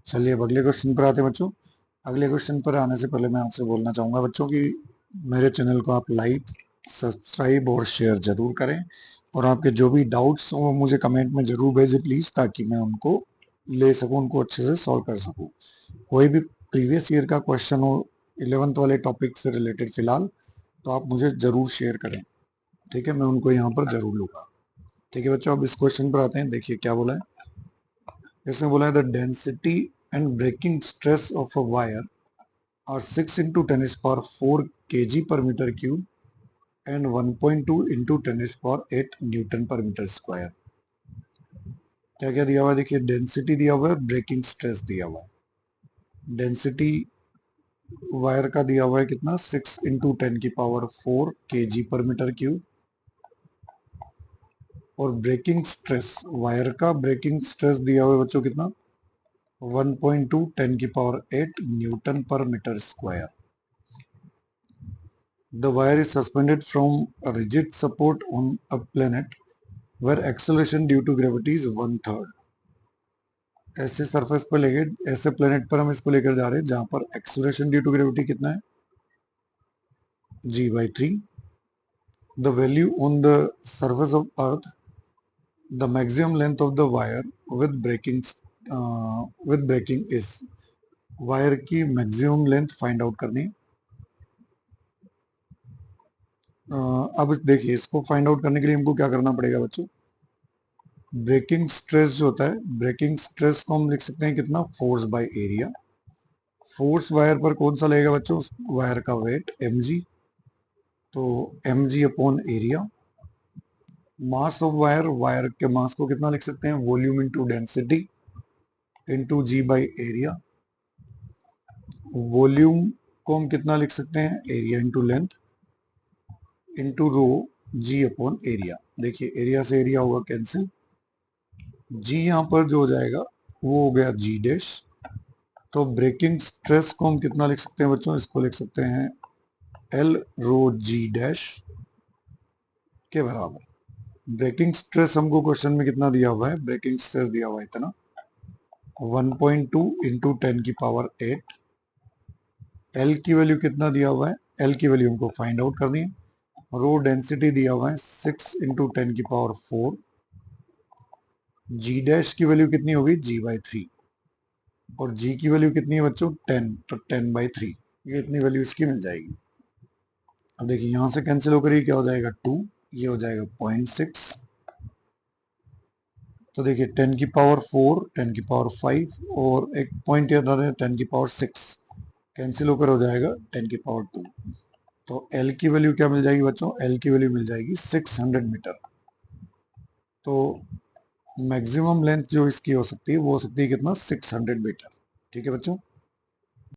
चलिए अब अगले क्वेश्चन पर आते हैं बच्चों। अगले क्वेश्चन पर आने से पहले मैं आपसे बोलना चाहूँगा बच्चों कि मेरे चैनल को आप लाइक, सब्सक्राइब और शेयर जरूर करें, और आपके जो भी डाउट्स हो वो मुझे कमेंट में जरूर भेजें प्लीज़, ताकि मैं उनको ले सकूँ, उनको अच्छे से सॉल्व कर सकूँ। कोई भी प्रीवियस ईयर का क्वेश्चन हो 11th वाले टॉपिक से रिलेटेड फिलहाल, तो आप मुझे जरूर शेयर करें, ठीक है, मैं उनको यहाँ पर जरूर लूँगा। ठीक है बच्चों, अब इस क्वेश्चन पर आते हैं। देखिए क्या बोला है। इसमें बोला है the density and breaking stress of a wire are 6 into 10 is power 4 kg per meter cube and 1.2 into 10 is power 8 newton per metre square. क्या क्या दिया हुआ है देखिए, डेंसिटी दिया हुआ है, ब्रेकिंग स्ट्रेस दिया हुआ है। डेंसिटी वायर का दिया हुआ है कितना, 6 इंटू 10 की पावर 4 kg पर मीटर क्यूब, और ब्रेकिंग स्ट्रेस वायर का ब्रेकिंग स्ट्रेस दिया हुआ है बच्चों कितना, 1.2 10 की power 8 newton per metre square. The wire is suspended from a rigid support on a planet where acceleration due to gravity is 1/3। ऐसे सरफेस पर लेके, ऐसे प्लेनेट पर हम इसको लेकर जा रहे हैं जहां पर एक्सेलरेशन ड्यू टू ग्रेविटी कितना है, g/3। The value on the surface of earth, the maximum length of the wire with breaking is. Wire की मैक्सिमम लेंथ फाइंड आउट करनी। अब देखिए, इसको फाइंड आउट करने के लिए हमको क्या करना पड़ेगा बच्चों, ब्रेकिंग स्ट्रेस जो होता है, ब्रेकिंग स्ट्रेस को हम लिख सकते हैं कितना, force by area. Force wire पर कौन सा लगेगा बच्चों, वायर का वेट mg, तो mg upon area. Mass of wire, wire के मास को कितना लिख सकते हैं, volume into density into g by area. Volume को हम कितना लिख सकते हैं, area into length into rho g upon area. देखिए एरिया से एरिया होगा कैंसिल, जी यहाँ पर जो हो जाएगा वो हो गया जी डैश। तो ब्रेकिंग स्ट्रेस को हम कितना लिख सकते हैं बच्चों, इसको लिख सकते हैं एल रो जी डैश के बराबर। ब्रेकिंग स्ट्रेस हमको क्वेश्चन में कितना दिया हुआ है, ब्रेकिंग स्ट्रेस दिया हुआ है इतना, 1.2 इंटू 10 की पावर 8। एल की वैल्यू कितना दिया हुआ है, एल की वैल्यू हमको फाइंड आउट करनी है। रो डेंसिटी दिया हुआ है 6 इंटू 10 की पावर 4। जी डैश की वैल्यू कितनी होगी, g/3, और जी की वैल्यू कितनी है बच्चों, 10, तो 10/3, ये इतनी वैल्यू इसकी मिल जाएगी। अब देखिए यहां से कैंसिल होकर ये क्या हो जाएगा 2, ये हो जाएगा 0.6। तो देखिए 10 की पावर 4, 10 की पावर 5 और एक पॉइंट याद आ रहा है 10 की पावर 6, कैंसिल होकर हो जाएगा 10 की पावर 2। तो एल की वैल्यू क्या मिल जाएगी बच्चों, एल की वैल्यू मिल जाएगी 600 मीटर। तो मैक्सिमम लेंथ जो इसकी हो सकती है वो हो सकती है कितना, 600 मीटर। ठीक है बच्चों।